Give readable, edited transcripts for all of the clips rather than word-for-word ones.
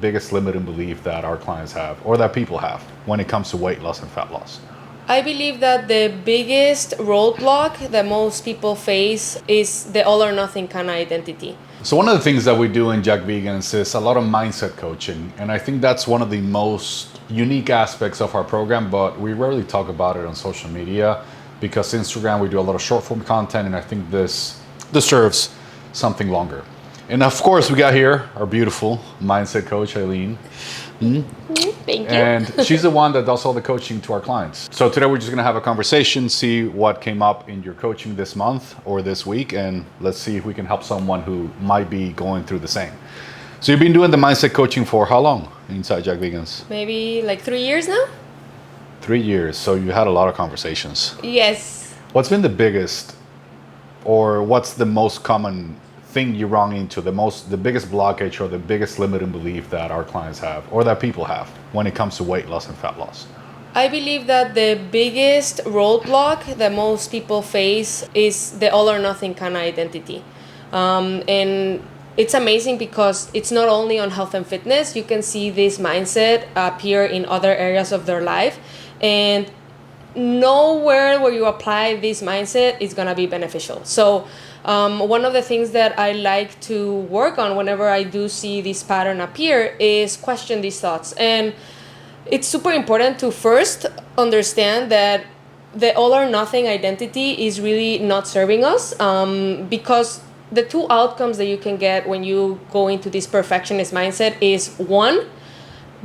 Biggest limiting belief that our clients have or that people have when it comes to weight loss and fat loss? I believe that the biggest roadblock that most people face is the all or nothing kind of identity. So one of the things that we do in Jack Vegans is a lot of mindset coaching, and I think that's one of the most unique aspects of our program, but we rarely talk about it on social media because Instagram, we do a lot of short form content, and I think this deserves something longer. And of course, we got here our beautiful mindset coach, Eileen. Thank you. And she's the one that does all the coaching to our clients. So today we're just gonna have a conversation, see what came up in your coaching this month or this week, and let's see if we can help someone who might be going through the same. So you've been doing the mindset coaching for how long inside Jack Vegans? Maybe like 3 years now? 3 years, so you had a lot of conversations. Yes. What's been the biggest, or what's the most common thing you run into, the biggest blockage or the biggest limiting belief that our clients have or that people have when it comes to weight loss and fat loss? I believe that the biggest roadblock that most people face is the all or nothing kind of identity. And it's amazing because it's not only on health and fitness. You can see this mindset appear in other areas of their life. And nowhere where you apply this mindset is going to be beneficial. So one of the things that I like to work on whenever I do see this pattern appear is question these thoughts. And it's super important to first understand that the all or nothing identity is really not serving us, because the two outcomes that you can get when you go into this perfectionist mindset is one,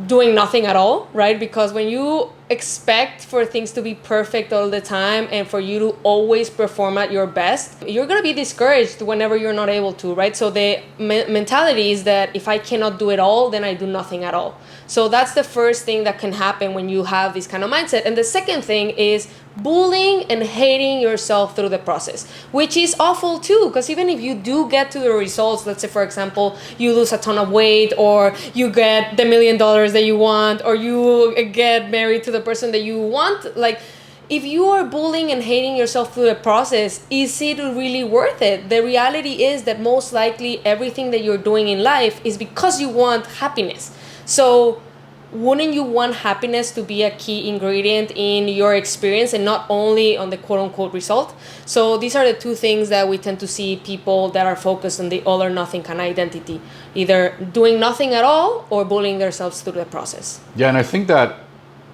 doing nothing at all, right? Because when you expect for things to be perfect all the time and for you to always perform at your best, you're going to be discouraged whenever you're not able to, right? So the mentality is that if I cannot do it all, then I do nothing at all. So that's the first thing that can happen when you have this kind of mindset. And the second thing is bullying and hating yourself through the process, which is awful too, because even if you do get to the results, let's say for example you lose a ton of weight, or you get the $1 million that you want, or you get married to the person that you want, like if you are bullying and hating yourself through the process, is it really worth it? The reality is that most likely everything that you're doing in life is because you want happiness. So wouldn't you want happiness to be a key ingredient in your experience and not only on the quote-unquote result? So these are the two things that we tend to see people that are focused on the all or nothing kind of identity, either doing nothing at all or bullying themselves through the process. Yeah, and I think that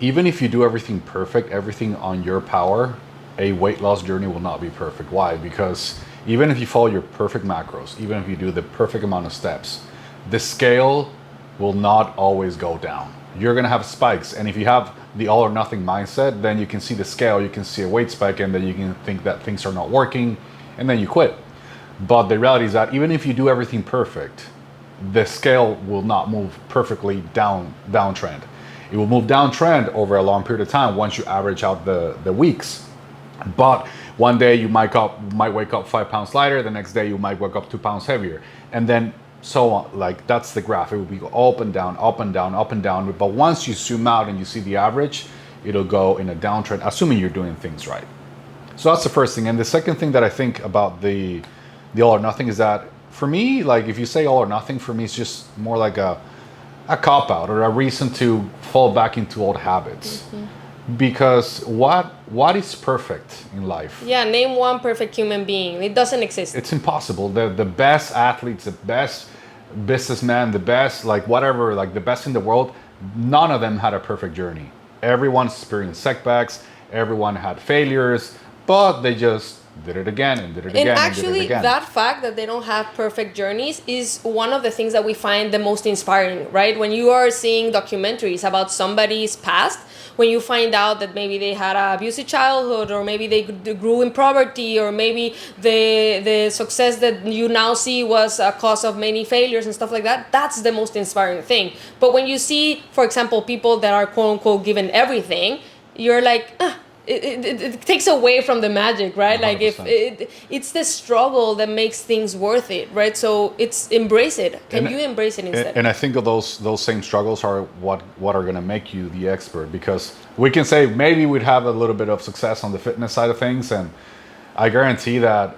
even if you do everything perfect, everything on your power, a weight loss journey will not be perfect. Why? Because even if you follow your perfect macros, even if you do the perfect amount of steps, the scale will not always go down. You're gonna have spikes, and if you have the all or nothing mindset, then you can see the scale, you can see a weight spike, and then you can think that things are not working, and then you quit. But the reality is that even if you do everything perfect, the scale will not move perfectly downtrend. It will move downtrend over a long period of time once you average out the weeks. But one day you might wake up 5 pounds lighter, the next day you might wake up 2 pounds heavier, and then so on. Like that's the graph. It will be up and down, up and down, up and down. But once you zoom out and you see the average, it'll go in a downtrend, assuming you're doing things right. So that's the first thing. And the second thing that I think about the all or nothing is that for me, like if you say all or nothing, for me it's just more like a cop out or a reason to fall back into old habits. Because what is perfect in life? Yeah, name one perfect human being. It doesn't exist. It's impossible. The best athletes, the best businessmen, the best like whatever, like the best in the world, none of them had a perfect journey. Everyone experienced setbacks, everyone had failures, but they just did it again and did it again And and actually, did it again. that fact that they don't have perfect journeys is one of the things that we find the most inspiring, right? When you are seeing documentaries about somebody's past, when you find out that maybe they had an abusive childhood, or maybe they grew in poverty, or maybe the success that you now see was a cause of many failures and stuff like that, that's the most inspiring thing. But when you see, for example, people that are quote-unquote given everything, you're like, it takes away from the magic, right? 100%. Like if it's the struggle that makes things worth it, right? So it's embrace it. Can you embrace it instead? And I think of those same struggles are what are going to make you the expert, because we can say maybe we'd have a little bit of success on the fitness side of things, and I guarantee that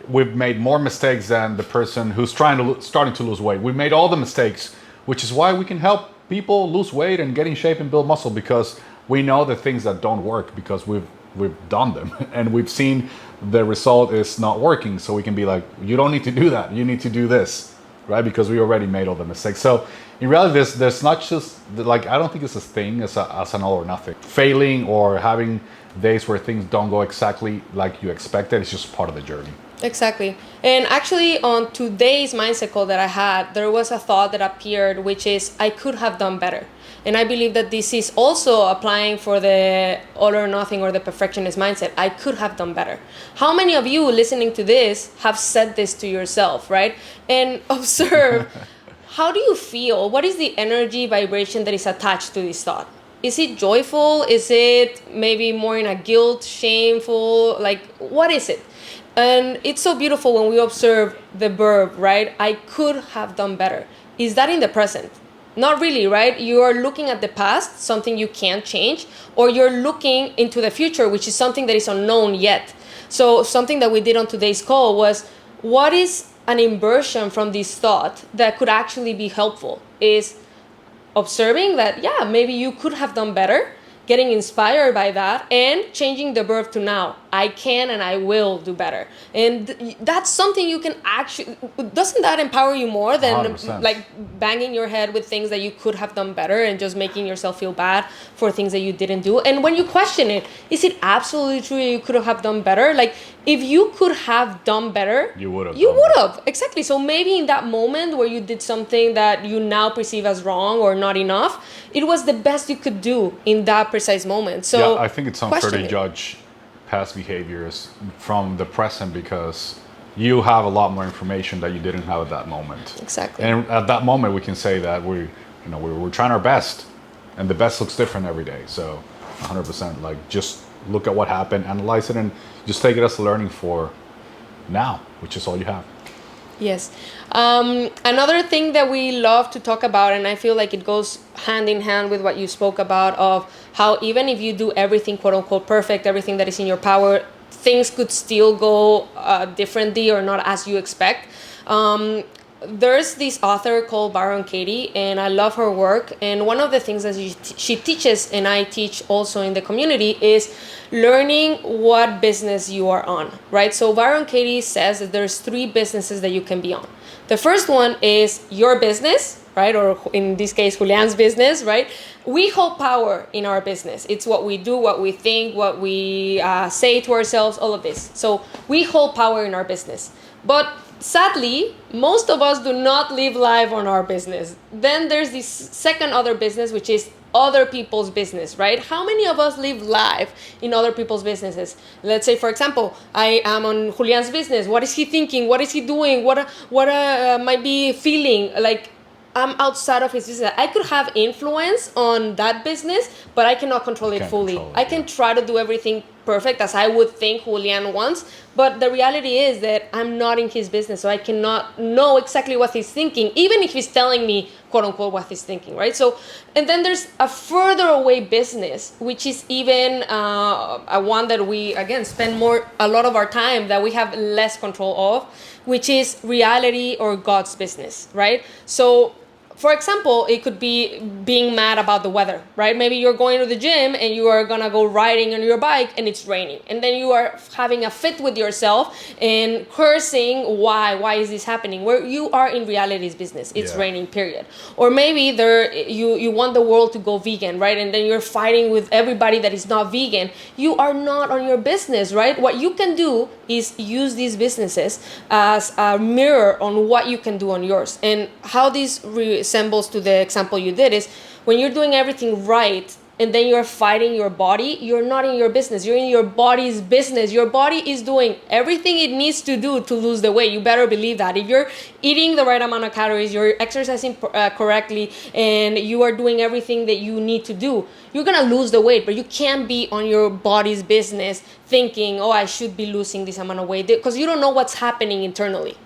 we've made more mistakes than the person who's starting to lose weight. We made all the mistakes which is why we can help people lose weight and get in shape and build muscle, because we know the things that don't work because we've done them and we've seen the result is not working. So we can be like, you don't need to do that. You need to do this, right? Because we already made all the mistakes. So in reality, there's not just like, I don't think it's a thing as an all or nothing. Failing or having days where things don't go exactly like you expected, it's just part of the journey. Exactly. And actually, on today's mindset call that I had, there was a thought that appeared, which is, I could have done better. And I believe that this is also applying for the all or nothing or the perfectionist mindset. I could have done better. How many of you listening to this have said this to yourself, right? And observe, how do you feel? What is the energy vibration that is attached to this thought? Is it joyful? Is it maybe more in a guilt, shameful? Like, what is it? And it's so beautiful when we observe the verb, right? I could have done better. Is that in the present? Not really, right? You are looking at the past, something you can't change, or you're looking into the future, which is something that is unknown yet. So something that we did on today's call was, what is an inversion from this thought that could actually be helpful? Is observing that, yeah, maybe you could have done better, getting inspired by that, and changing the verb to now. I can and I will do better. And that's something you can actually, doesn't that empower you more than 100%. like banging your head with things that you could have done better and just making yourself feel bad for things that you didn't do? And when you question it, is it absolutely true you could have done better? Like, if you could have done better, You would have. Exactly. So maybe in that moment where you did something that you now perceive as wrong or not enough, it was the best you could do in that precise moment. So yeah, I think it's unfair question to it. judge past behaviors from the present because you have a lot more information that you didn't have at that moment. Exactly. And at that moment, we can say that we're trying our best, and the best looks different every day. So, 100%, like, just look at what happened, analyze it, and just take it as a learning for now, which is all you have. Yes. Another thing that we love to talk about, and I feel like it goes hand in hand with what you spoke about, of how even if you do everything quote unquote perfect, everything that is in your power, things could still go differently or not as you expect. There's this author called Byron Katie, and I love her work. And one of the things that she teaches, and I teach also in the community, is learning what business you are on, right? So Byron Katie says that there's 3 businesses that you can be on. The first one is your business, right? Or in this case, Julian's business, right? We hold power in our business. It's what we do, what we think, what we say to ourselves, all of this. So we hold power in our business. But sadly, most of us do not live live on our business. Then there's this second other business, which is other people's business, right? How many of us live live in other people's businesses? Let's say, for example, I am on Julian's business. What is he thinking? What is he doing? What might be feeling? Like, I'm outside of his business. I could have influence on that business, but I cannot control it fully. I can try to do everything perfect as I would think Julian wants, but the reality is that I'm not in his business, so I cannot know exactly what he's thinking, even if he's telling me, quote unquote, what he's thinking, right? So, and then there's a further away business, which is even a one that we, again, spend a lot of our time that we have less control of, which is reality or God's business, right? So, for example, it could be being mad about the weather, right? Maybe you're going to the gym and you are gonna go riding on your bike and it's raining. And then you are having a fit with yourself and cursing, why is this happening? Where you are in reality's business, it's raining, period. Or maybe you want the world to go vegan, right? And then you're fighting with everybody that is not vegan. You are not on your business, right? What you can do is use these businesses as a mirror on what you can do on yours. And how this resembles to the example you did is when you're doing everything right and then you're fighting your body, you're not in your business. You're in your body's business. Your body is doing everything it needs to do to lose the weight. You better believe that. If you're eating the right amount of calories, you're exercising correctly, and you are doing everything that you need to do, you're going to lose the weight. But you can't be on your body's business thinking, oh, I should be losing this amount of weight, because you don't know what's happening internally.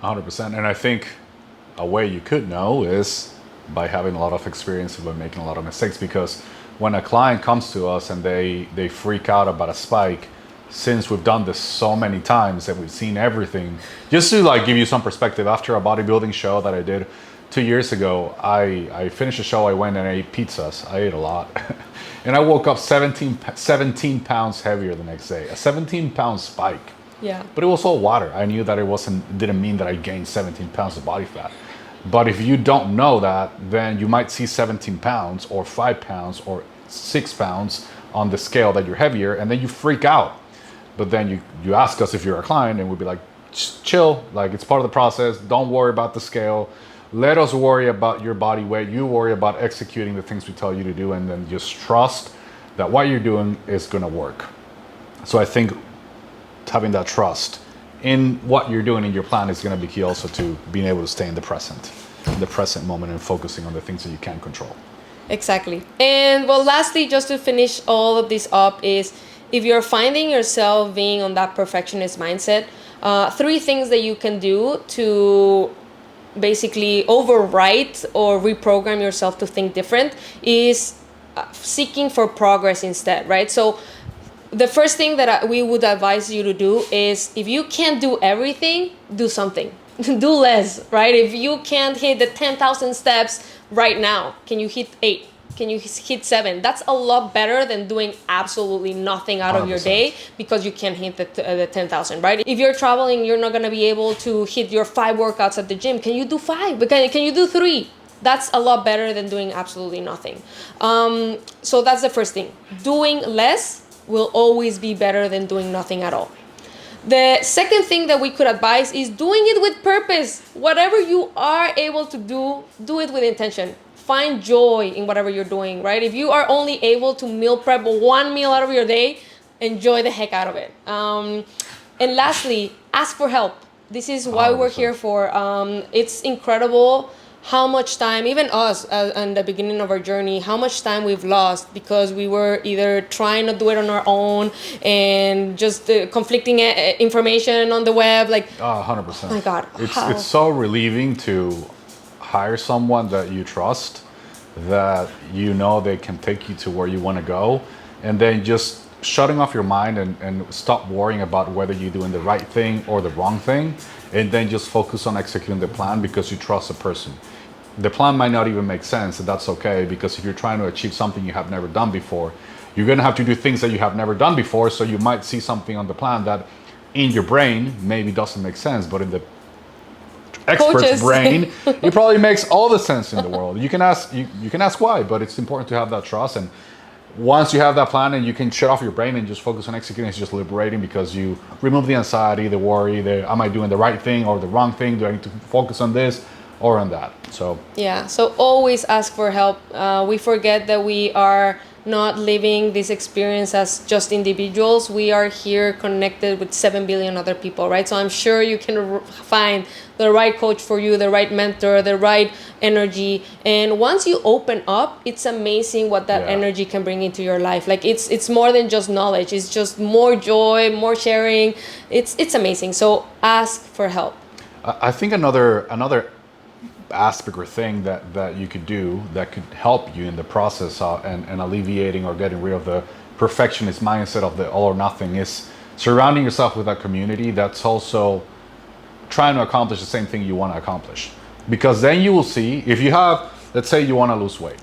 100%. And I think a way you could know is by having a lot of experience, by making a lot of mistakes, because when a client comes to us and they freak out about a spike, since we've done this so many times and we've seen everything, just to like give you some perspective, after a bodybuilding show that I did 2 years ago, I finished a show. I went and ate pizzas. I ate a lot. And I woke up 17 pounds heavier the next day. A 17-pound spike. Yeah. But it was all water. I knew that didn't mean that I gained 17 pounds of body fat. But if you don't know that, then you might see 17 pounds or 5 pounds or 6 pounds on the scale that you're heavier, and then you freak out. But then you ask us if you're a client, and we'd be like, chill, like it's part of the process. Don't worry about the scale. Let us worry about your body weight. You worry about executing the things we tell you to do, and then just trust that what you're doing is going to work. So I think having that trust in what you're doing in your plan is going to be key also to being able to stay in the present moment and focusing on the things that you can control. Exactly. And well, lastly, just to finish all of this up is if you're finding yourself being on that perfectionist mindset, 3 things that you can do to basically overwrite or reprogram yourself to think different is seeking for progress instead, right? So the first thing that we would advise you to do is if you can't do everything, do something. Do less, right? If you can't hit the 10,000 steps right now, can you hit 8? Can you hit 7? That's a lot better than doing absolutely nothing out of your 100%. day because you can't hit the 10,000, right? If you're traveling, you're not going to be able to hit your 5 workouts at the gym. Can you do 5? But can you do 3? That's a lot better than doing absolutely nothing. So that's the first thing. Doing less will always be better than doing nothing at all. The second thing that we could advise is doing it with purpose. Whatever you are able to do it with intention. Find joy in whatever you're doing, right? If you are only able to meal prep 1 meal out of your day, enjoy the heck out of it. And lastly, ask for help. This is why we're here for. It's incredible how much time, even us in the beginning of our journey, how much time we've lost because we were either trying to do it on our own and just conflicting information on the web. Like, 100%. Oh my God. It's so relieving to hire someone that you trust, that you know they can take you to where you want to go, and then just shutting off your mind and stop worrying about whether you're doing the right thing or the wrong thing, and then just focus on executing the plan because you trust the person. The plan might not even make sense, and that's okay, because if you're trying to achieve something you have never done before, you're going to have to do things that you have never done before, so you might see something on the plan that in your brain maybe doesn't make sense, but in the expert's brain, it probably makes all the sense in the world. You can ask why, but it's important to have that trust. And once you have that plan and you can shut off your brain and just focus on executing, it's just liberating because you remove the anxiety, the worry, am I doing the right thing or the wrong thing? Do I need to focus on this or on that? So yeah, so always ask for help. We forget that we are not living this experience as just individuals. We are here connected with 7 billion other people, right? So I'm sure you can find the right coach for you, the right mentor, the right energy. And once you open up, it's amazing what that energy can bring into your life. Like it's more than just knowledge. It's just more joy, more sharing. It's amazing. So ask for help. I think another aspect or thing that you could do that could help you in the process and alleviating or getting rid of the perfectionist mindset of the all or nothing is surrounding yourself with a community that's also trying to accomplish the same thing you want to accomplish. Because then you will see, if you have, let's say you want to lose weight,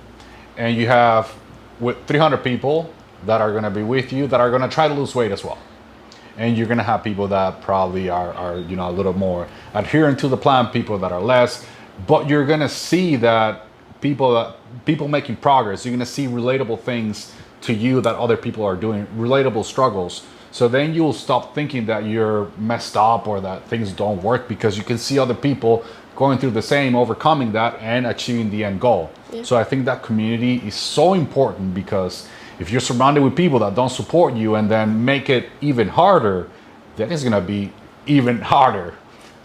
and you have with 300 people that are going to be with you that are going to try to lose weight as well. And you're going to have people that probably are a little more adherent to the plan, people that are less. But you're gonna see that people making progress. You're gonna see relatable things to you that other people are doing, relatable struggles. So then you'll stop thinking that you're messed up or that things don't work because you can see other people going through the same, overcoming that and achieving the end goal. Yeah. So I think that community is so important because if you're surrounded with people that don't support you and then make it even harder, then it's gonna be even harder.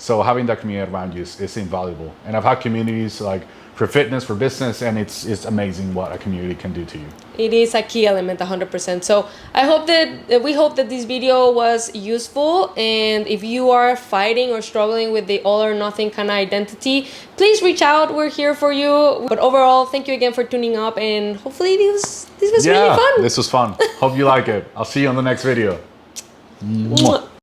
So having that community around you is invaluable. And I've had communities like for fitness, for business, and it's amazing what a community can do to you. It is a key element, 100%. So we hope that this video was useful. And if you are fighting or struggling with the all or nothing kind of identity, please reach out. We're here for you. But overall, thank you again for tuning up. And hopefully this was really fun. This was fun. Hope you like it. I'll see you on the next video. Mwah.